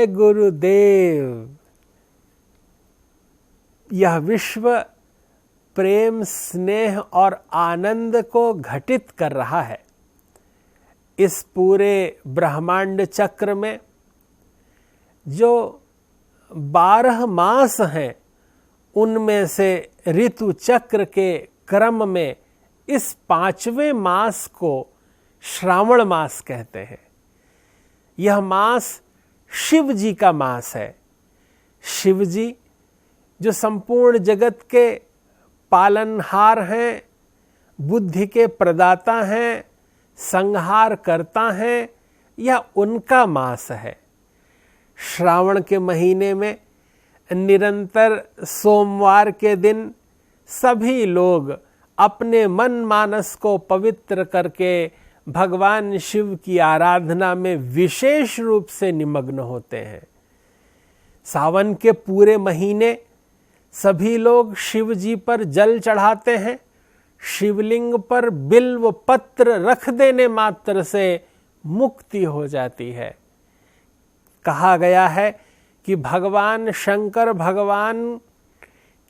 जय गुरुदेव। यह विश्व प्रेम, स्नेह और आनंद को घटित कर रहा है। इस पूरे ब्रह्मांड चक्र में जो 12 मास हैं, उनमें से ऋतु चक्र के क्रम में इस 5वें मास को श्रावण मास कहते हैं। यह मास शिव जी का मास है। शिव जी जो संपूर्ण जगत के पालनहार हैं, बुद्धि के प्रदाता हैं, संहार करता हैं, यह उनका मास है। श्रावण के महीने में निरंतर सोमवार के दिन सभी लोग अपने मन मानस को पवित्र करके भगवान शिव की आराधना में विशेष रूप से निमग्न होते हैं। सावन के पूरे महीने सभी लोग शिव जी पर जल चढ़ाते हैं। शिवलिंग पर बिल्व पत्र रख देने मात्र से मुक्ति हो जाती है। कहा गया है कि भगवान शंकर भगवान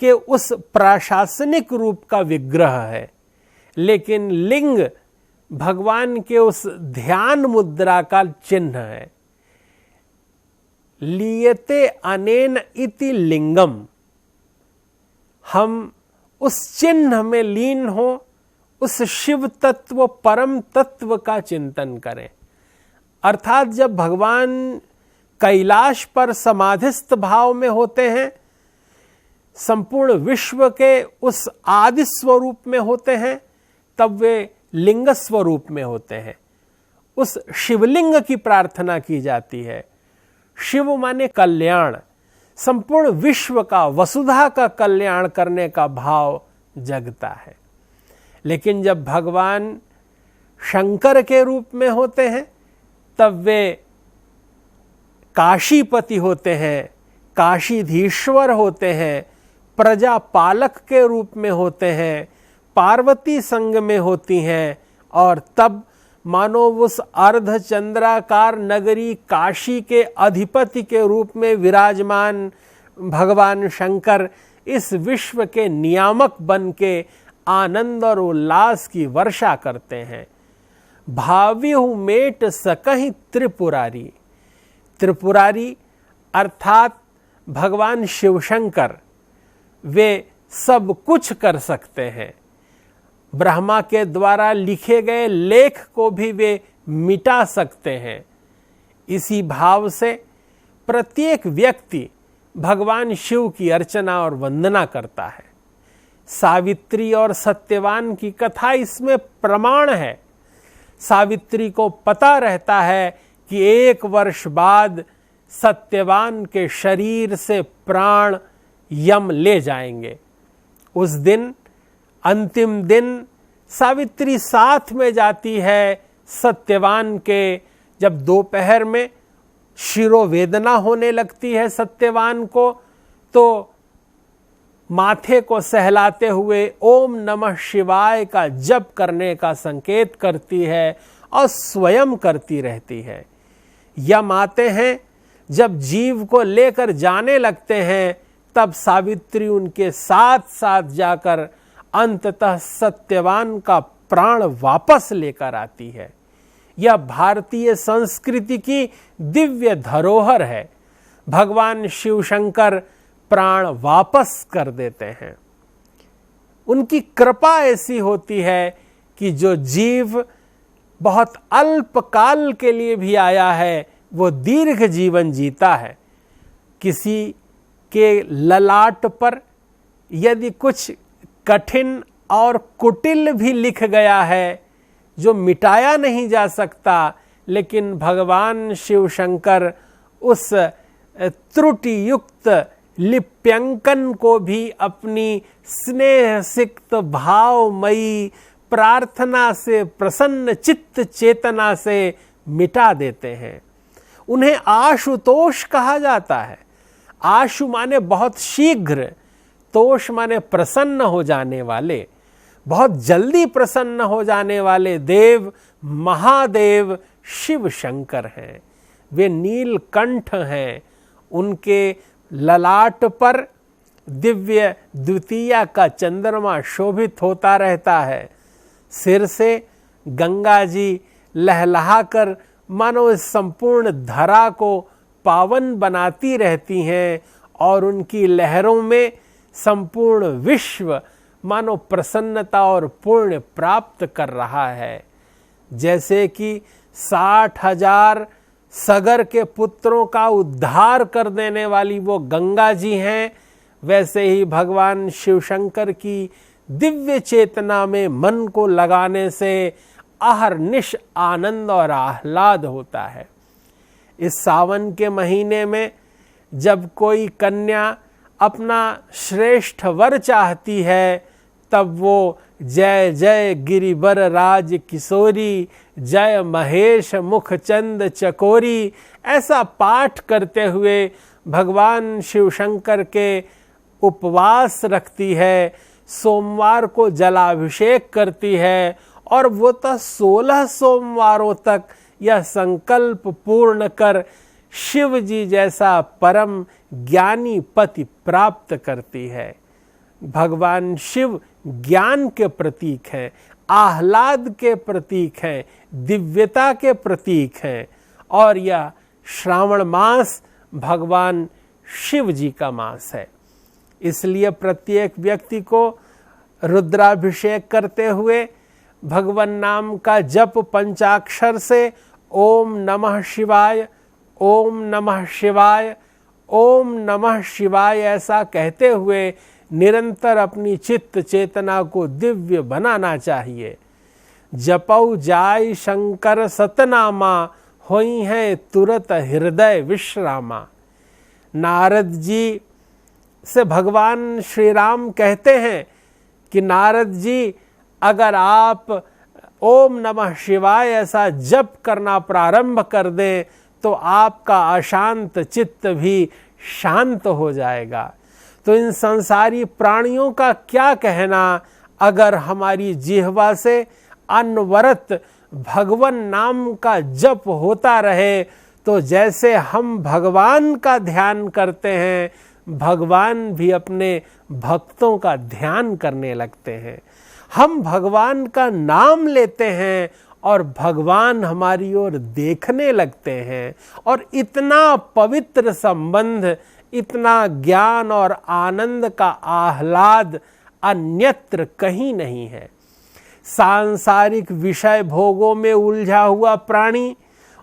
के उस प्रशासनिक रूप का विग्रह है, लेकिन लिंग भगवान के उस ध्यान मुद्रा का चिन्ह है। लीयते अनेन इति लिंगम। हम उस चिन्ह में लीन हो, उस शिव तत्व, परम तत्व का चिंतन करें। अर्थात जब भगवान कैलाश पर समाधिस्थ भाव में होते हैं, संपूर्ण विश्व के उस आदि स्वरूप में होते हैं, तब वे लिंग स्वरूप में होते हैं। उस शिवलिंग की प्रार्थना की जाती है। शिव माने कल्याण, संपूर्ण विश्व का, वसुधा का कल्याण करने का भाव जगता है। लेकिन जब भगवान शंकर के रूप में होते हैं, तब वे काशीपति होते हैं, काशीधीश्वर होते हैं, प्रजा पालक के रूप में होते हैं, पार्वती संग में होती हैं, और तब मानो उस अर्धचंद्राकार नगरी काशी के अधिपति के रूप में विराजमान भगवान शंकर इस विश्व के नियामक बन के आनंद और उल्लास की वर्षा करते हैं। भाव्यहु मेट सकहि त्रिपुरारी। त्रिपुरारी अर्थात भगवान शिव शंकर, वे सब कुछ कर सकते हैं। ब्रह्मा के द्वारा लिखे गए लेख को भी वे मिटा सकते हैं। इसी भाव से प्रत्येक व्यक्ति भगवान शिव की अर्चना और वंदना करता है। सावित्री और सत्यवान की कथा इसमें प्रमाण है। सावित्री को पता रहता है कि 1 वर्ष बाद सत्यवान के शरीर से प्राण यम ले जाएंगे। उस दिन, अंतिम दिन, सावित्री साथ में जाती है सत्यवान के। जब दोपहर में शिरोवेदना होने लगती है सत्यवान को, तो माथे को सहलाते हुए ओम नमः शिवाय का जप करने का संकेत करती है और स्वयं करती रहती है। यम आते हैं, जब जीव को लेकर जाने लगते हैं, तब सावित्री उनके साथ साथ जाकर अंततः सत्यवान का प्राण वापस लेकर आती है। यह भारतीय संस्कृति की दिव्य धरोहर है। भगवान शिव शंकर प्राण वापस कर देते हैं। उनकी कृपा ऐसी होती है कि जो जीव बहुत अल्प काल के लिए भी आया है, वो दीर्घ जीवन जीता है। किसी के ललाट पर यदि कुछ कठिन और कुटिल भी लिख गया है, जो मिटाया नहीं जा सकता, लेकिन भगवान शिव शंकर उस त्रुटि युक्त लिप्यंकन को भी अपनी स्नेह सिक्त भावमयी प्रार्थना से, प्रसन्न चित्त चेतना से मिटा देते हैं। उन्हें आशुतोष कहा जाता है। आशु माने बहुत शीघ्र, तोष माने प्रसन्न हो जाने वाले, बहुत जल्दी प्रसन्न हो जाने वाले देव महादेव शिव शंकर हैं। वे नीलकंठ हैं। उनके ललाट पर दिव्य द्वितीया का चंद्रमा शोभित होता रहता है। सिर से गंगा जी लहलहाकर मानो इस संपूर्ण धरा को पावन बनाती रहती हैं और उनकी लहरों में संपूर्ण विश्व मानो प्रसन्नता और पुण्य प्राप्त कर रहा है। जैसे कि 60,000 सगर के पुत्रों का उद्धार कर देने वाली वो गंगा जी हैं, वैसे ही भगवान शिव शंकर की दिव्य चेतना में मन को लगाने से अहर्निश आनंद और आह्लाद होता है। इस सावन के महीने में जब कोई कन्या अपना श्रेष्ठ वर चाहती है, तब वो जय जय गिरिवर राज किशोरी, जय महेश मुखचंद चकोरी ऐसा पाठ करते हुए भगवान शिव शंकर के उपवास रखती है, सोमवार को जलाभिषेक करती है और वो तो 16 सोमवारों तक यह संकल्प पूर्ण कर शिव जी जैसा परम ज्ञानी पति प्राप्त करती है। भगवान शिव ज्ञान के प्रतीक हैं, आह्लाद के प्रतीक हैं, दिव्यता के प्रतीक हैं और यह श्रावण मास भगवान शिव जी का मास है। इसलिए प्रत्येक व्यक्ति को रुद्राभिषेक करते हुए भगवान नाम का जप पंचाक्षर से ओम नमः शिवाय, ओम नमः शिवाय, ओम नमः शिवाय ऐसा कहते हुए निरंतर अपनी चित्त चेतना को दिव्य बनाना चाहिए। जपौ जाय शंकर सतनामा, होई है तुरत हृदय विश्रामा। नारद जी से भगवान श्री राम कहते हैं कि नारद जी, अगर आप ओम नमः शिवाय ऐसा जप करना प्रारंभ कर दें तो आपका अशांत चित्त भी शांत हो जाएगा। तो इन संसारी प्राणियों का क्या कहना, अगर हमारी जिह्वा से अनवरत भगवान नाम का जप होता रहे तो जैसे हम भगवान का ध्यान करते हैं, भगवान भी अपने भक्तों का ध्यान करने लगते हैं। हम भगवान का नाम लेते हैं और भगवान हमारी ओर देखने लगते हैं और इतना पवित्र संबंध, इतना ज्ञान और आनंद का आह्लाद अन्यत्र कहीं नहीं है। सांसारिक विषय भोगों में उलझा हुआ प्राणी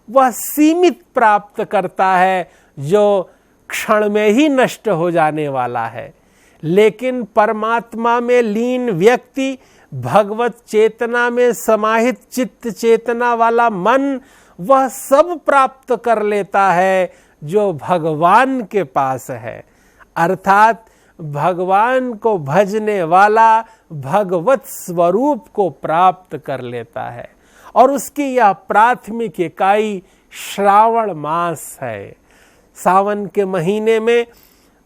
वह सीमित प्राप्त करता है जो क्षण में ही नष्ट हो जाने वाला है, लेकिन परमात्मा में लीन व्यक्ति, भगवत चेतना में समाहित चित्त चेतना वाला मन वह सब प्राप्त कर लेता है जो भगवान के पास है। अर्थात भगवान को भजने वाला भगवत स्वरूप को प्राप्त कर लेता है और उसकी यह प्राथमिक इकाई श्रावण मास है। सावन के महीने में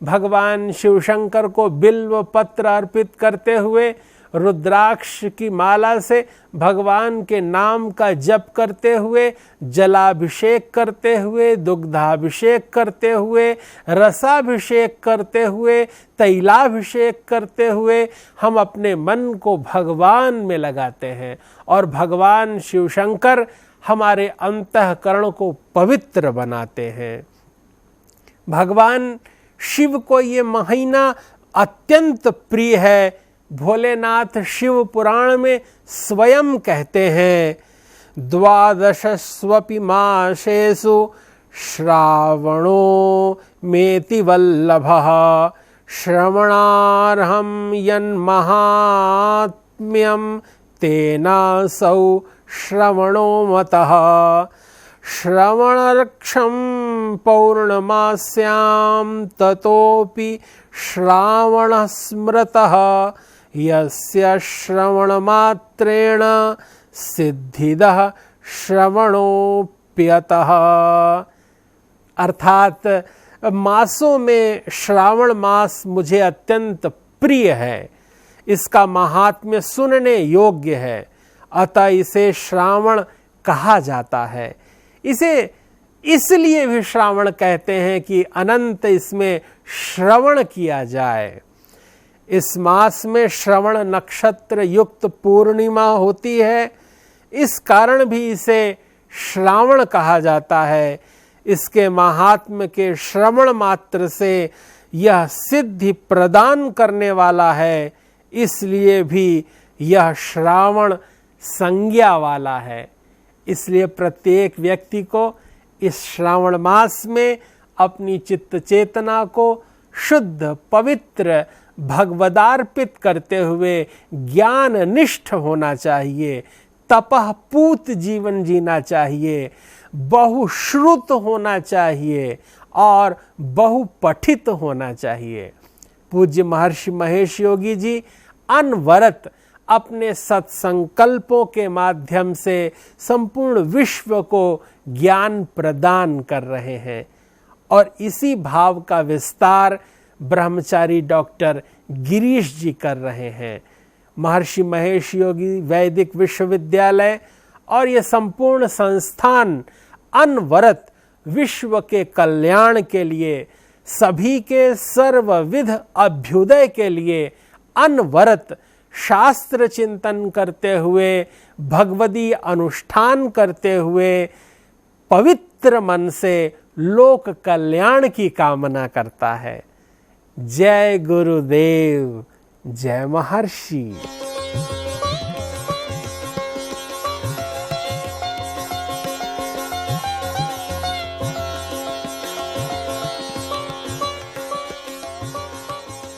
भगवान शिव शंकर को बिल्व पत्र अर्पित करते हुए, रुद्राक्ष की माला से भगवान के नाम का जप करते हुए, जलाभिषेक करते हुए, दुग्धाभिषेक करते हुए, रसाभिषेक करते हुए, तैलाभिषेक करते हुए हम अपने मन को भगवान में लगाते हैं और भगवान शिव शंकर हमारे अंतःकरण को पवित्र बनाते हैं। भगवान शिव को ये महीना अत्यंत प्रिय है। भोलेनाथ शिव पुराण में स्वयं कहते हैं, 12 मासेषु श्रावणो मेति वल्लभः, श्रवणार्हं यन्महात्म्यं तेनासौ श्रवणो मतः। श्रवणरक्षं पौर्णमास्यां ततोपि श्रावणः स्मृतः, यस्य श्रवणमात्रेण सिद्धिदः श्रवणोप्यतः। अर्थात मासों में श्रावण मास मुझे अत्यंत प्रिय है, इसका महात्म्य सुनने योग्य है, अतः इसे श्रावण कहा जाता है। इसे इसलिए भी श्रावण कहते हैं कि अनंत इसमें श्रवण किया जाए। इस मास में श्रवण नक्षत्र युक्त पूर्णिमा होती है, इस कारण भी इसे श्रावण कहा जाता है। इसके महात्म्य के श्रवण मात्र से यह सिद्धि प्रदान करने वाला है, इसलिए भी यह श्रावण संज्ञा वाला है। इसलिए प्रत्येक व्यक्ति को इस श्रावण मास में अपनी चित्त चेतना को शुद्ध पवित्र भगवदार्पित करते हुए ज्ञान निष्ठ होना चाहिए, तपः पूत जीवन जीना चाहिए, बहुश्रुत होना चाहिए और बहुपठित होना चाहिए। पूज्य महर्षि महेश योगी जी अनवरत अपने सत्संकल्पों के माध्यम से संपूर्ण विश्व को ज्ञान प्रदान कर रहे हैं और इसी भाव का विस्तार ब्रह्मचारी डॉक्टर गिरीश जी कर रहे हैं। महर्षि महेश योगी वैदिक विश्वविद्यालय और ये संपूर्ण संस्थान अनवरत विश्व के कल्याण के लिए, सभी के सर्वविध अभ्युदय के लिए अनवरत शास्त्र चिंतन करते हुए, भगवदी अनुष्ठान करते हुए पवित्र मन से लोक कल्याण की कामना करता है। जय गुरुदेव, जय महर्षि।